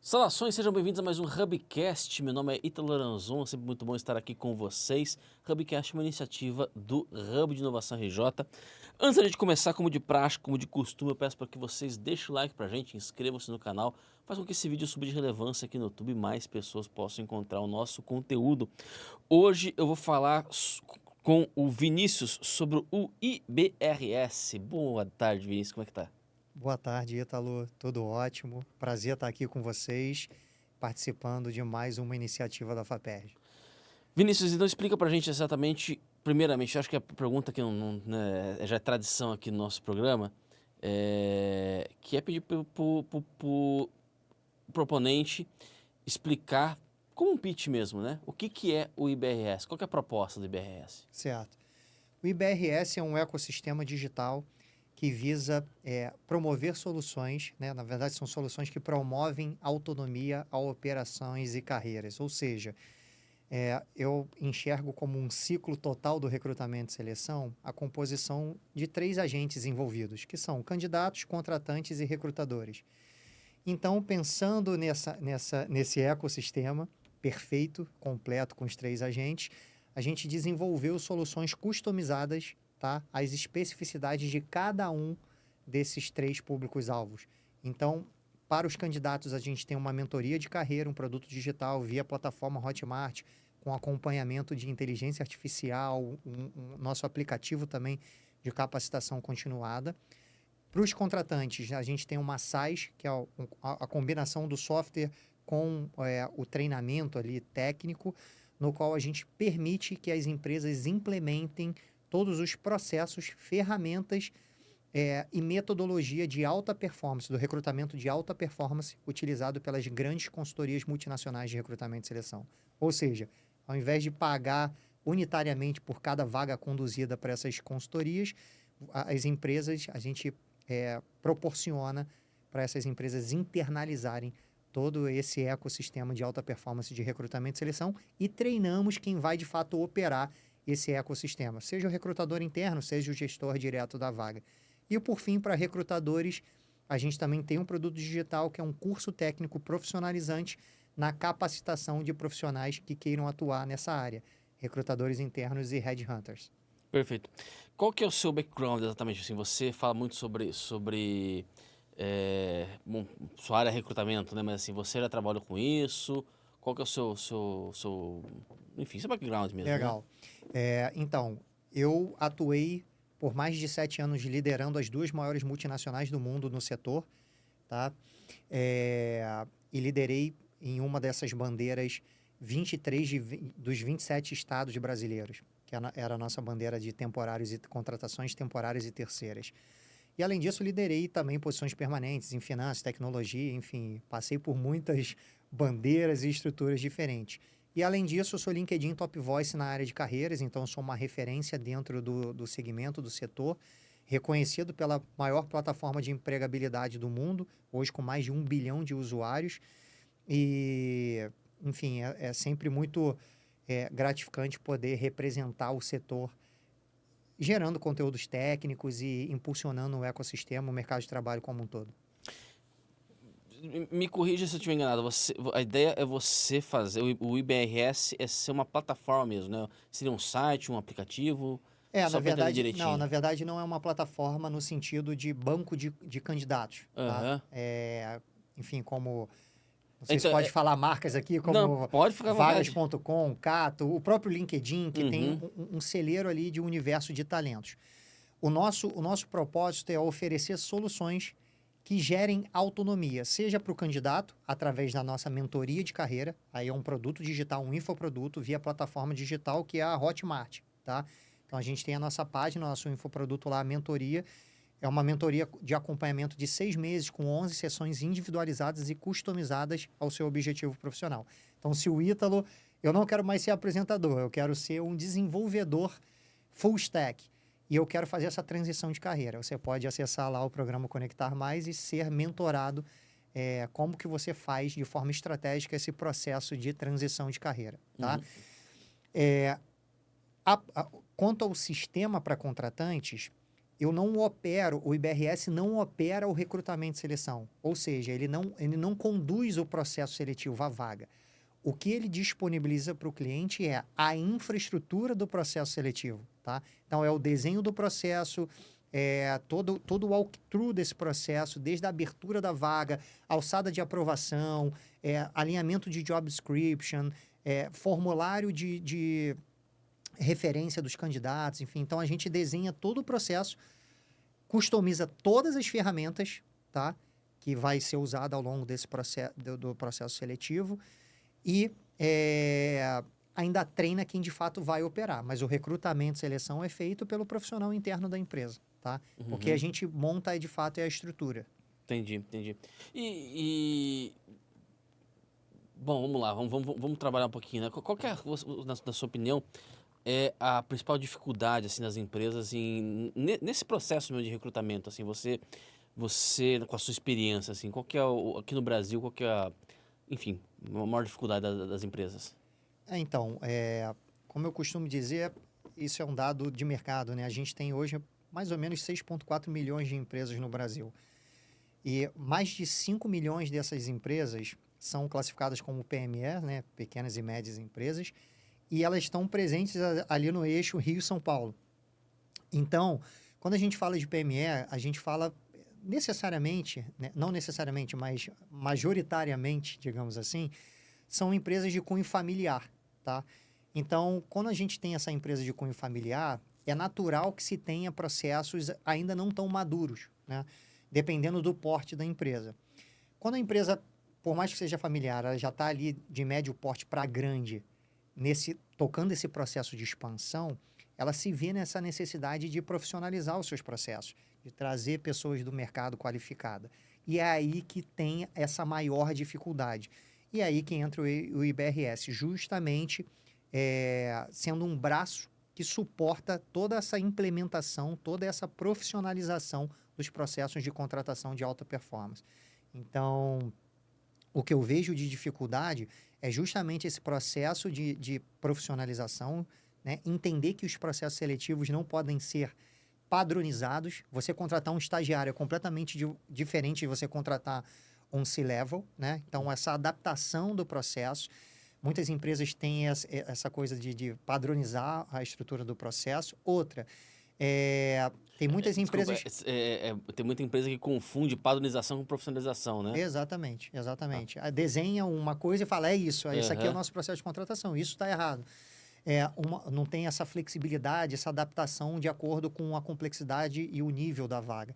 Saudações, sejam bem-vindos a mais um Hubcast. Meu nome é Ítalo Loranzon, é sempre muito bom estar aqui com vocês. Hubcast é uma iniciativa do Hub de Inovação RJ. Antes da gente começar, como de praxe, como de costume, eu peço para que vocês deixem o like pra gente, inscrevam-se no canal, faz com que esse vídeo suba de relevância aqui no YouTube e mais pessoas possam encontrar o nosso conteúdo. Hoje eu vou falar com o Vinícius sobre o IBRS. Boa tarde, Vinícius, como é que tá? Boa tarde, Ítalo. Tudo ótimo. Prazer estar aqui com vocês, participando de mais uma iniciativa da FAPERJ. Vinícius, então explica pra gente exatamente, primeiramente, acho que a pergunta que né, já é tradição aqui no nosso programa, que é pedir pro proponente explicar, como um pitch mesmo, né? O que é o IBRS? Qual que é a proposta do IBRS? Certo. O IBRS é um ecossistema digital que visa promover soluções, né? Na verdade, são soluções que promovem autonomia a operações e carreiras. Ou seja, eu enxergo como um ciclo total do recrutamento e seleção a composição de 3 agentes envolvidos, que são candidatos, contratantes e recrutadores. Então, pensando nesse ecossistema perfeito, completo, com os 3 agentes, a gente desenvolveu soluções customizadas, tá, às especificidades de cada um desses 3 públicos-alvos. Então, para os candidatos, a gente tem uma mentoria de carreira, um produto digital via plataforma Hotmart, com acompanhamento de inteligência artificial, nosso aplicativo também de capacitação continuada. Para os contratantes, a gente tem uma SaaS, que é a combinação do software com o treinamento ali técnico, no qual a gente permite que as empresas implementem todos os processos, ferramentas e metodologia de alta performance, do recrutamento de alta performance utilizado pelas grandes consultorias multinacionais de recrutamento e seleção. Ou seja, ao invés de pagar unitariamente por cada vaga conduzida para essas consultorias, as empresas, a gente proporciona para essas empresas internalizarem todo esse ecossistema de alta performance de recrutamento e seleção e treinamos quem vai de fato operar esse ecossistema, seja o recrutador interno, seja o gestor direto da vaga. E por fim, para recrutadores, a gente também tem um produto digital que é um curso técnico profissionalizante na capacitação de profissionais que queiram atuar nessa área, recrutadores internos e headhunters. Perfeito. Qual que é o seu background exatamente? Assim, você fala muito sobre sua área é recrutamento, né? Mas assim, você já trabalhou com isso? Qual que é o enfim, seu background mesmo, né? Legal. Então, eu atuei por mais de 7 anos liderando as 2 maiores multinacionais do mundo no setor, tá? E liderei em uma dessas bandeiras 23 dos 27 estados brasileiros, que era a nossa bandeira de temporários e contratações temporárias e terceiras. E, além disso, liderei também posições permanentes em finanças, tecnologia, enfim, passei por muitas bandeiras e estruturas diferentes. E, além disso, eu sou LinkedIn Top Voice na área de carreiras, então sou uma referência dentro do segmento, do setor, reconhecido pela maior plataforma de empregabilidade do mundo, hoje com mais de 1 bilhão de usuários. E, enfim, é sempre muito gratificante poder representar o setor gerando conteúdos técnicos e impulsionando o ecossistema, o mercado de trabalho como um todo. Me corrija se eu estiver enganado. A ideia é você fazer. O IBRS é ser uma plataforma mesmo, né? Seria um site, um aplicativo? Na Só para entender verdade, não, direitinho. na verdade não é uma plataforma no sentido de banco de candidatos, tá? Aham. Enfim, como, não sei se Então, pode falar marcas aqui, não, como pode ficar à vontade. vagas.com, Cato, o próprio LinkedIn, que tem Uhum. um celeiro ali de universo de talentos. O nosso propósito é oferecer soluções que gerem autonomia, seja para o candidato, através da nossa mentoria de carreira, aí é um produto digital, um infoproduto, via plataforma digital, que é a Hotmart, tá? Então, a gente tem a nossa página, nosso infoproduto lá, a mentoria, é uma mentoria de acompanhamento de 6 meses, com 11 sessões individualizadas e customizadas ao seu objetivo profissional. Então, se o Ítalo, eu não quero mais ser apresentador, eu quero ser um desenvolvedor full stack. E eu quero fazer essa transição de carreira. Você pode acessar lá o programa Conectar Mais e ser mentorado como que você faz de forma estratégica esse processo de transição de carreira, tá? Uhum. É, quanto ao sistema para contratantes, eu não opero, o IBRS não opera o recrutamento e seleção. Ou seja, ele não conduz o processo seletivo à vaga. O que ele disponibiliza para o cliente é a infraestrutura do processo seletivo, tá? Então, é o desenho do processo, todo o walkthrough desse processo, desde a abertura da vaga, alçada de aprovação, alinhamento de job description, formulário de referência dos candidatos, enfim. Então, a gente desenha todo o processo, customiza todas as ferramentas, tá? Que vai ser usada ao longo desse processo, do processo seletivo e ainda treina quem de fato vai operar. Mas o recrutamento e seleção é feito pelo profissional interno da empresa, tá? Porque a gente monta, de fato, a estrutura. Entendi. Bom, vamos lá, vamos trabalhar um pouquinho, né? Qual que é, na sua opinião, é a principal dificuldade, assim, das empresas nesse processo mesmo de recrutamento, assim, você, com a sua experiência, assim, qual que é, aqui no Brasil, qual que é, enfim, a maior dificuldade das empresas? Então, como eu costumo dizer, isso é um dado de mercado, né? A gente tem hoje mais ou menos 6,4 milhões de empresas no Brasil. E mais de 5 milhões dessas empresas são classificadas como PME, né? Pequenas e médias empresas, e elas estão presentes ali no eixo Rio-São Paulo. Então, quando a gente fala de PME, a gente fala necessariamente, né? Não necessariamente, mas majoritariamente, digamos assim, são empresas de cunho familiar, tá? Então, quando a gente tem essa empresa de cunho familiar, é natural que se tenha processos ainda não tão maduros, né? Dependendo do porte da empresa. Quando a empresa, por mais que seja familiar, ela já está ali de médio porte para grande, tocando esse processo de expansão, ela se vê nessa necessidade de profissionalizar os seus processos, de trazer pessoas do mercado qualificada. E é aí que tem essa maior dificuldade. E é aí que entra o IBRS, justamente sendo um braço que suporta toda essa implementação, toda essa profissionalização dos processos de contratação de alta performance. Então, o que eu vejo de dificuldade é justamente esse processo de profissionalização, né? Entender que os processos seletivos não podem ser padronizados. Você contratar um estagiário é completamente diferente de você contratar um C-level, né? Então, essa adaptação do processo. Muitas empresas têm essa coisa de padronizar a estrutura do processo. Outra, tem muitas Desculpa, empresas... tem muita empresa que confunde padronização com profissionalização, né? Exatamente. Desenha uma coisa e fala, isso aqui é o nosso processo de contratação, isso está errado. Não tem essa flexibilidade, essa adaptação de acordo com a complexidade e o nível da vaga.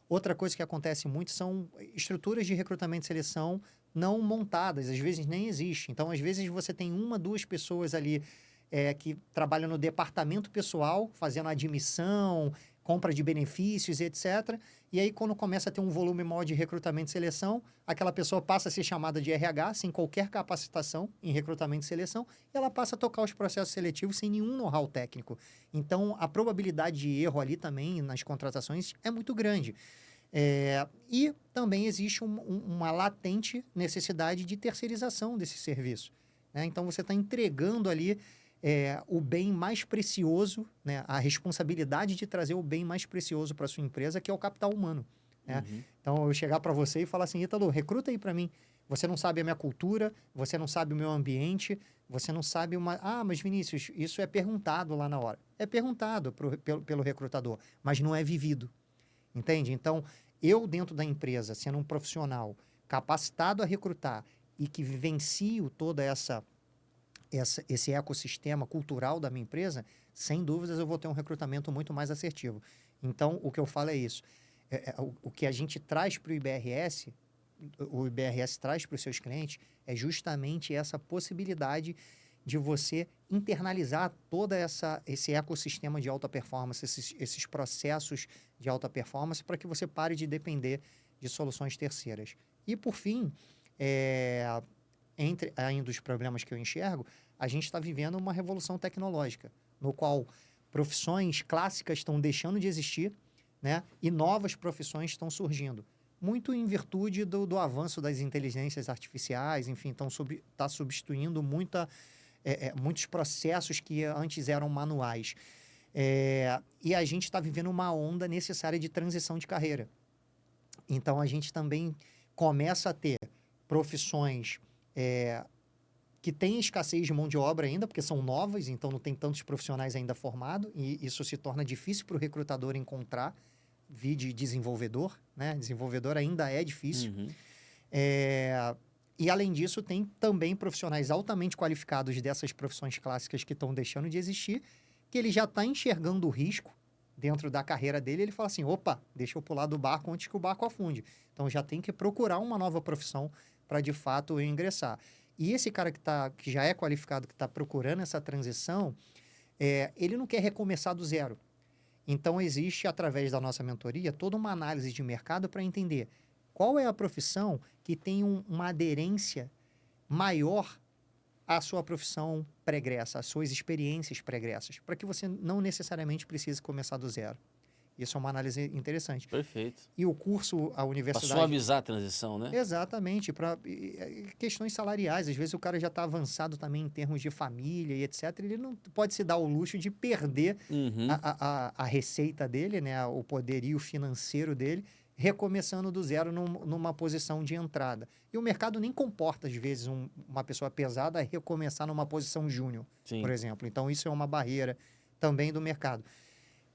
Outra coisa que acontece muito são estruturas de recrutamento e seleção não montadas, às vezes nem existe. Então, às vezes, você tem 1, 2 pessoas ali que trabalham no departamento pessoal, fazendo admissão, compra de benefícios, etc. E aí, quando começa a ter um volume maior de recrutamento e seleção, aquela pessoa passa a ser chamada de RH, sem qualquer capacitação em recrutamento e seleção, e ela passa a tocar os processos seletivos sem nenhum know-how técnico. Então, a probabilidade de erro ali também nas contratações é muito grande. E também existe uma latente necessidade de terceirização desse serviço, né? Então, você está entregando ali o bem mais precioso, né? A responsabilidade de trazer o bem mais precioso para a sua empresa, que é o capital humano, né? Então, eu chegar para você e falar assim, Ítalo, recruta aí para mim. Você não sabe a minha cultura, você não sabe o meu ambiente, você não sabe uma... Ah, mas Vinícius, isso é perguntado lá na hora. É perguntado pelo recrutador, mas não é vivido. Entende? Então, eu dentro da empresa, sendo um profissional capacitado a recrutar e que vivencio toda esse ecossistema cultural da minha empresa, sem dúvidas eu vou ter um recrutamento muito mais assertivo. Então, o que eu falo é isso. O que a gente traz para o IBRS traz para os seus clientes, é justamente essa possibilidade de você internalizar todo esse ecossistema de alta performance, esses processos de alta performance, para que você pare de depender de soluções terceiras. E, por fim, entre ainda os problemas que eu enxergo, a gente está vivendo uma revolução tecnológica, no qual profissões clássicas estão deixando de existir, né? E novas profissões estão surgindo. Muito em virtude do avanço das inteligências artificiais, enfim, está substituindo muitos processos que antes eram manuais. E a gente está vivendo uma onda necessária de transição de carreira. Então, a gente também começa a ter profissões que têm escassez de mão de obra ainda, porque são novas, então não tem tantos profissionais ainda formados, e isso se torna difícil para o recrutador encontrar, de desenvolvedor, né? Desenvolvedor ainda é difícil. Uhum. E, além disso, tem também profissionais altamente qualificados dessas profissões clássicas que estão deixando de existir, que ele já está enxergando o risco dentro da carreira dele, ele fala assim, opa, deixa eu pular do barco antes que o barco afunde. Então, já tem que procurar uma nova profissão para, de fato, eu ingressar. E esse cara que já é qualificado, que está procurando essa transição, ele não quer recomeçar do zero. Então, existe, através da nossa mentoria, toda uma análise de mercado para entender qual é a profissão que tem uma aderência maior à sua profissão pregressa, às suas experiências pregressas, para que você não necessariamente precise começar do zero. Isso é uma análise interessante. Perfeito. E o curso, a Para universidade... suavizar a transição, né? Exatamente, para questões salariais. Às vezes o cara já está avançado também em termos de família e etc. Ele não pode se dar o luxo de perder Uhum. a receita dele, né? O poderio financeiro dele, recomeçando do zero numa posição de entrada. E o mercado nem comporta, às vezes, uma pessoa pesada a recomeçar numa posição júnior, Sim. por exemplo. Então, isso é uma barreira também do mercado.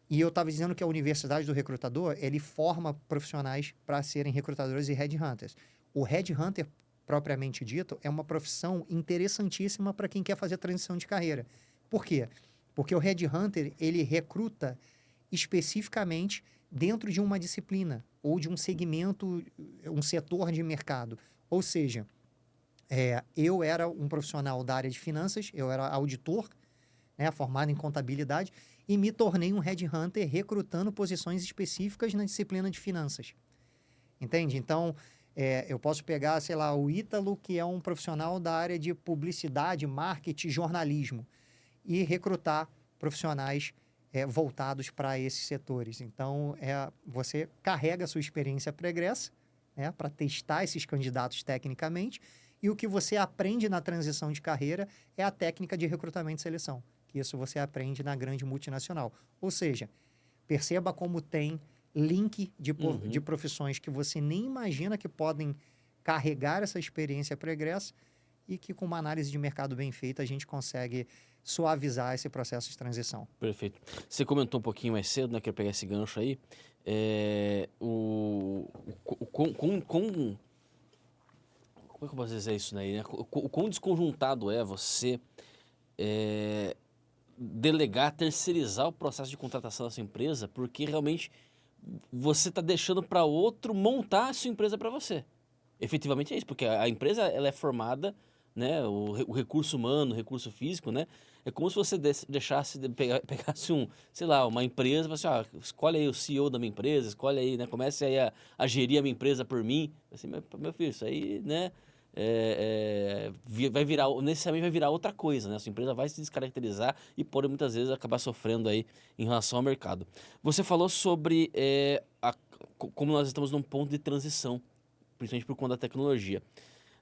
E eu estava dizendo que a Universidade do Recrutador, ele forma profissionais para serem recrutadores e headhunters. O headhunter, propriamente dito, é uma profissão interessantíssima para quem quer fazer transição de carreira. Por quê? Porque o headhunter, ele recruta especificamente dentro de uma disciplina ou de um segmento, um setor de mercado. Ou seja, eu era um profissional da área de finanças, eu era auditor, né, formado em contabilidade, e me tornei um headhunter recrutando posições específicas na disciplina de finanças. Entende? Então, eu posso pegar, sei lá, o Ítalo, que é um profissional da área de publicidade, marketing, jornalismo, e recrutar profissionais voltados para esses setores. Então, você carrega a sua experiência pregressa, né, para testar esses candidatos tecnicamente, e o que você aprende na transição de carreira é a técnica de recrutamento e seleção. Isso você aprende na grande multinacional. Ou seja, perceba como tem link de profissões que você nem imagina que podem carregar essa experiência pregressa e que, com uma análise de mercado bem feita, a gente consegue suavizar esse processo de transição. Perfeito. Você comentou um pouquinho mais cedo, né? Quero pegar esse gancho aí. Como é que eu posso dizer isso, né? O quão desconjuntado é você delegar, terceirizar o processo de contratação da sua empresa, porque realmente você está deixando para outro montar a sua empresa para você. Efetivamente é isso, porque a empresa ela é formada, né, o recurso humano, o recurso físico, né, é como se você pegasse sei lá, uma empresa, e falasse, escolhe aí o CEO da minha empresa, escolhe aí, né, comece aí a gerir a minha empresa por mim. Assim, meu filho, isso aí, né, vai virar, necessariamente vai virar outra coisa, né, a sua empresa vai se descaracterizar e pode muitas vezes acabar sofrendo aí em relação ao mercado. Você falou sobre como nós estamos num ponto de transição, principalmente por conta da tecnologia.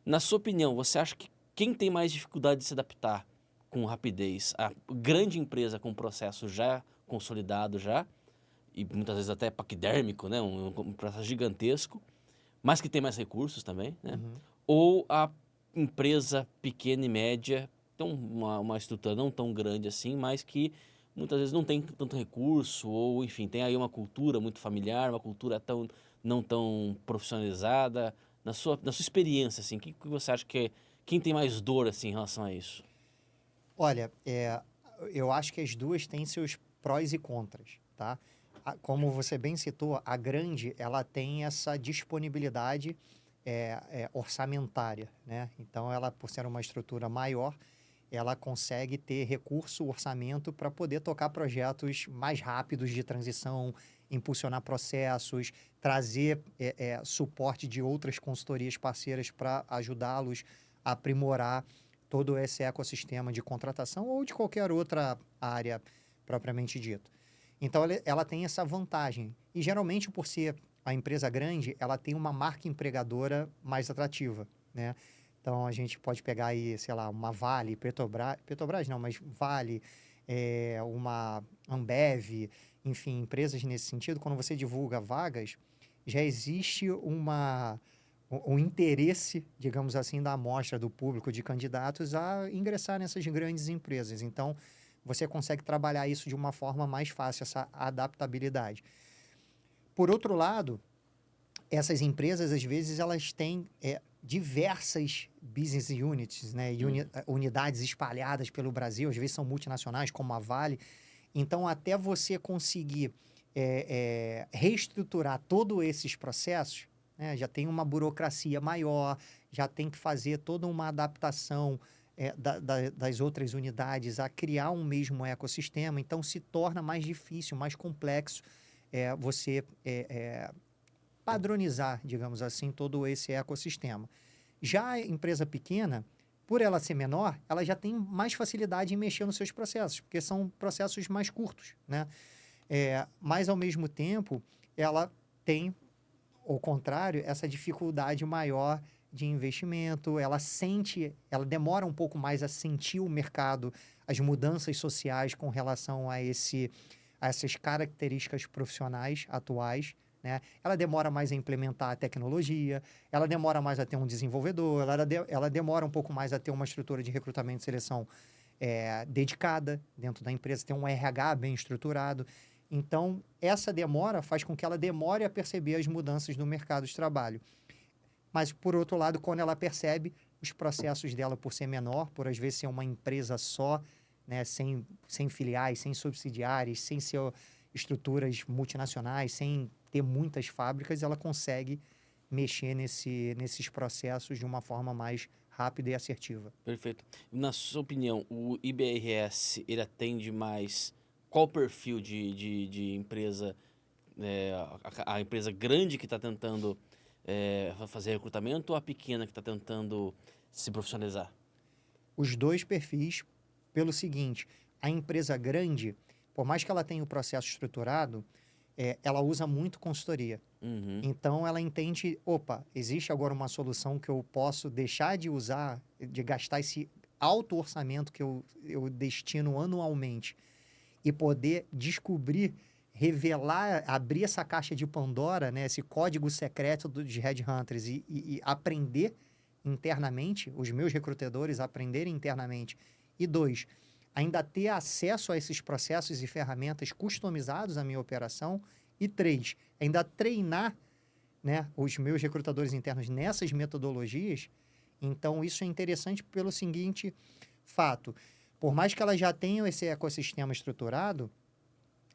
Na sua opinião, você acha que quem tem mais dificuldade de se adaptar com rapidez? A grande empresa com processo já consolidado já, e muitas vezes até paquidérmico, né? Um processo gigantesco, mas que tem mais recursos também, né? Uhum. Ou a empresa pequena e média, então uma estrutura não tão grande assim, mas que muitas vezes não tem tanto recurso, ou enfim, tem aí uma cultura muito familiar, uma cultura não tão profissionalizada. Na sua experiência, assim, o que você acha que quem tem mais dor assim, em relação a isso? Olha, eu acho que as duas têm seus prós e contras, tá? Como você bem citou, a grande, ela tem essa disponibilidade orçamentária, né? Então, ela, por ser uma estrutura maior, ela consegue ter recurso, orçamento para poder tocar projetos mais rápidos de transição, impulsionar processos, trazer suporte de outras consultorias parceiras para ajudá-los a aprimorar todo esse ecossistema de contratação ou de qualquer outra área propriamente dito. Então, ela tem essa vantagem. E, geralmente, por ser a empresa grande, ela tem uma marca empregadora mais atrativa, né? Então, a gente pode pegar aí, sei lá, uma Vale, Petrobras não, mas Vale, uma Ambev, enfim, empresas nesse sentido, quando você divulga vagas, já existe um interesse, digamos assim, da amostra do público de candidatos a ingressar nessas grandes empresas. Então, você consegue trabalhar isso de uma forma mais fácil, essa adaptabilidade. Por outro lado, essas empresas, às vezes, elas têm diversas business units, né? Unidades espalhadas pelo Brasil, às vezes são multinacionais, como a Vale. Então, até você conseguir reestruturar todos esses processos, né? Já tem uma burocracia maior, já tem que fazer toda uma adaptação das outras unidades a criar um mesmo ecossistema. Então, se torna mais difícil, mais complexo você padronizar, digamos assim, todo esse ecossistema. Já a empresa pequena, por ela ser menor, ela já tem mais facilidade em mexer nos seus processos, porque são processos mais curtos, né? Mas, ao mesmo tempo, ela tem, ao contrário, essa dificuldade maior de investimento, ela demora um pouco mais a sentir o mercado, as mudanças sociais com relação a essas características profissionais atuais, né? Ela demora mais a implementar a tecnologia, ela demora mais a ter um desenvolvedor, ela demora um pouco mais a ter uma estrutura de recrutamento e seleção dedicada dentro da empresa, ter um RH bem estruturado. Então, essa demora faz com que ela demore a perceber as mudanças no mercado de trabalho. Mas, por outro lado, quando ela percebe, os processos dela, por ser menor, por às vezes ser uma empresa só, né, sem filiais, sem subsidiárias, sem ser estruturas multinacionais, sem ter muitas fábricas, ela consegue mexer nesses processos de uma forma mais rápida e assertiva. Perfeito. Na sua opinião, o IBRS, ele atende mais qual perfil de empresa, a empresa grande que está tentando fazer recrutamento ou a pequena que está tentando se profissionalizar? Os dois perfis, pelo seguinte, a empresa grande, por mais que ela tenha o processo estruturado, ela usa muito consultoria. Uhum. Então, ela entende, opa, existe agora uma solução que eu posso deixar de usar, de gastar esse alto orçamento que eu destino anualmente e poder descobrir, revelar, abrir essa caixa de Pandora, né, esse código secreto dos headhunters e aprender internamente, os meus recrutadores aprenderem internamente. E dois, ainda ter acesso a esses processos e ferramentas customizados à minha operação. E três, ainda treinar, né, os meus recrutadores internos nessas metodologias. Então, isso é interessante pelo seguinte fato. Por mais que ela já tenha esse ecossistema estruturado,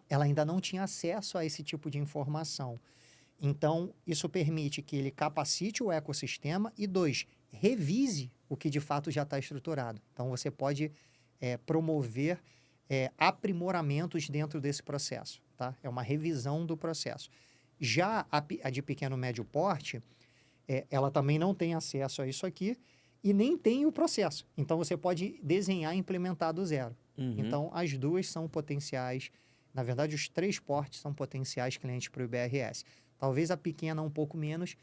ela ainda não tinha acesso a esse tipo de informação. Então, isso permite que ele capacite o ecossistema e, dois, revise o que de fato já está estruturado. Então, você pode promover aprimoramentos dentro desse processo, tá? É uma revisão do processo. Já a de pequeno e médio porte, ela também não tem acesso a isso aqui e nem tem o processo. Então, você pode desenhar e implementar do zero. Uhum. Então, as duas são potenciais. Na verdade, os três portes são potenciais clientes para o IBRS. Talvez a pequena um pouco menos,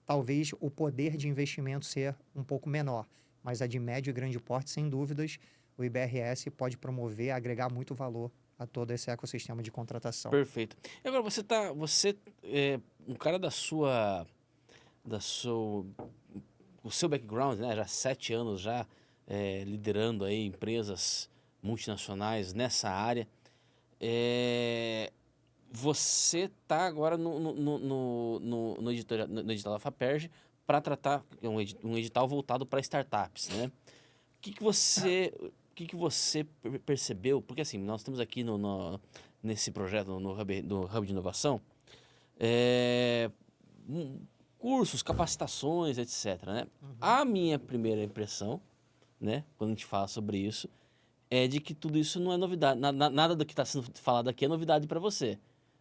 talvez o poder de investimento ser um pouco menor. Mas a de médio e grande porte, sem dúvidas, o IBRS pode promover, agregar muito valor a todo esse ecossistema de contratação. Perfeito. E agora, você é um cara o seu background, né, já 7 anos já liderando aí empresas multinacionais nessa área. Você está agora no edital da FAPERJ para tratar um edital voltado para startups, né? O que que você percebeu? Porque assim, nós estamos aqui nesse projeto, no Hub de Inovação, é, cursos, capacitações, etc, né? A minha primeira impressão, né, quando a gente fala sobre isso, é de que tudo isso não é novidade. Nada do que está sendo falado aqui é novidade para você,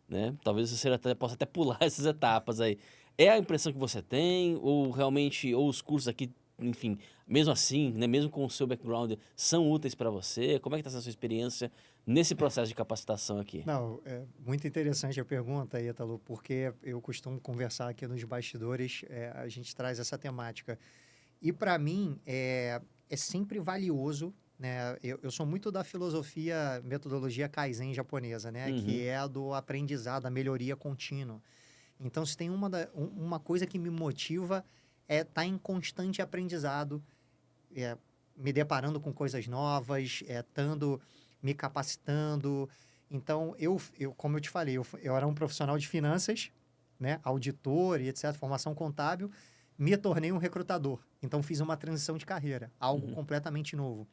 né? Talvez você possa até pular essas etapas aí. É a impressão que você tem, ou realmente, ou os cursos aqui, enfim, mesmo assim, né, mesmo com o seu background, são úteis para você? Como é que está sendo a sua experiência nesse processo de capacitação aqui? Não, é muito interessante a pergunta, Ítalo, porque eu costumo conversar aqui nos bastidores, a gente traz essa temática. E para mim é sempre valioso, né? Eu sou muito da filosofia, metodologia Kaizen japonesa, né? Que Uhum. é a do aprendizado, a melhoria contínua. Então, se tem uma coisa que me motiva é estar em constante aprendizado, é, me deparando com coisas novas, estando me capacitando. Então, como eu te falei, eu era um profissional de finanças, né? Auditor e etc., formação contábil, me tornei um recrutador. Então, fiz uma transição de carreira, algo Uhum. completamente novo.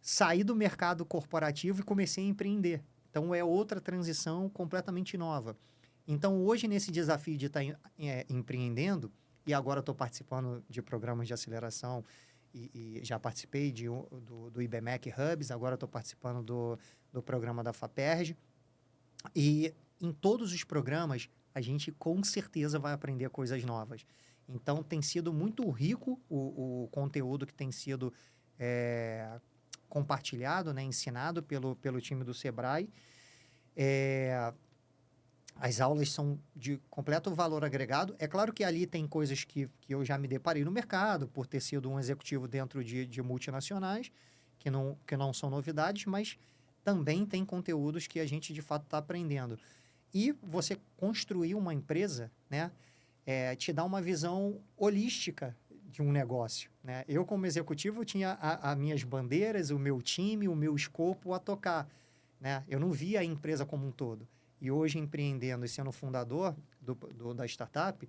Saí do mercado corporativo e comecei a empreender. Então, é outra transição completamente nova. Então, hoje, nesse desafio de estar empreendendo, e agora estou participando de programas de aceleração e já participei do IBMEC Hubs, agora estou participando do programa da FAPERJ. E em todos os programas, a gente com certeza vai aprender coisas novas. Então, tem sido muito rico o conteúdo que tem sido compartilhado, né, ensinado pelo time do Sebrae. As aulas são de completo valor agregado. É claro que ali tem coisas que eu já me deparei no mercado, por ter sido um executivo dentro de multinacionais, que não são novidades, mas também tem conteúdos que a gente, de fato, está aprendendo. E você construir uma empresa, né, te dá uma visão holística de um negócio, né? Eu, como executivo, tinha as minhas bandeiras, o meu time, o meu escopo a tocar, né? Eu não via a empresa como um todo. E hoje, empreendendo e sendo fundador da startup,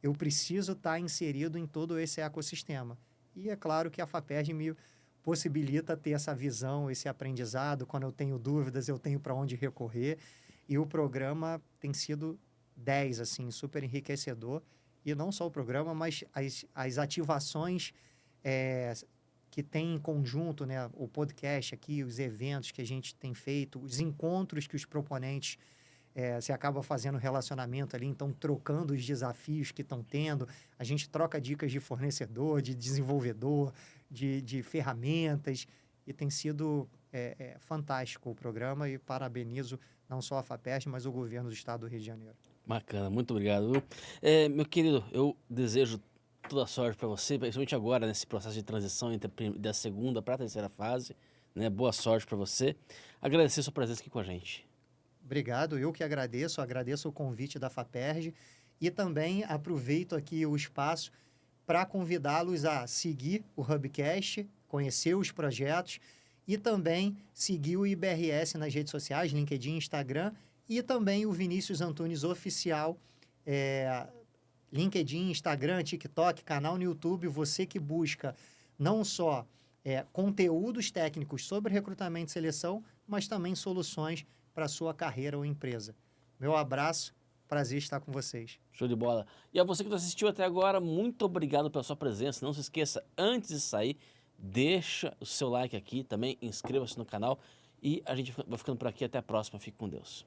eu preciso estar inserido em todo esse ecossistema. E é claro que a FAPERJ me possibilita ter essa visão, esse aprendizado. Quando eu tenho dúvidas, eu tenho para onde recorrer. E o programa tem sido 10, assim, super enriquecedor. E não só o programa, mas as ativações que tem em conjunto, né? O podcast aqui, os eventos que a gente tem feito, os encontros que os proponentes você acaba fazendo relacionamento ali, então trocando os desafios que estão tendo. A gente troca dicas de fornecedor, de desenvolvedor, de ferramentas, e tem sido fantástico o programa, e parabenizo não só a FAPERJ, mas o governo do estado do Rio de Janeiro. Bacana, muito obrigado. Meu querido, eu desejo toda a sorte para você, principalmente agora nesse processo de transição da segunda para a terceira fase, né? Boa sorte para você. Agradecer a sua presença aqui com a gente. Obrigado, eu que agradeço o convite da FAPERJ e também aproveito aqui o espaço para convidá-los a seguir o Hubcast, conhecer os projetos e também seguir o IBRS nas redes sociais, LinkedIn, Instagram, e também o Vinícius Antunes Oficial, LinkedIn, Instagram, TikTok, canal no YouTube. Você que busca não só conteúdos técnicos sobre recrutamento e seleção, mas também soluções para a sua carreira ou empresa. Meu abraço, prazer estar com vocês. Show de bola. E a você que nos assistiu até agora, muito obrigado pela sua presença. Não se esqueça, antes de sair, deixa o seu like aqui, também inscreva-se no canal e a gente vai ficando por aqui. Até a próxima. Fique com Deus.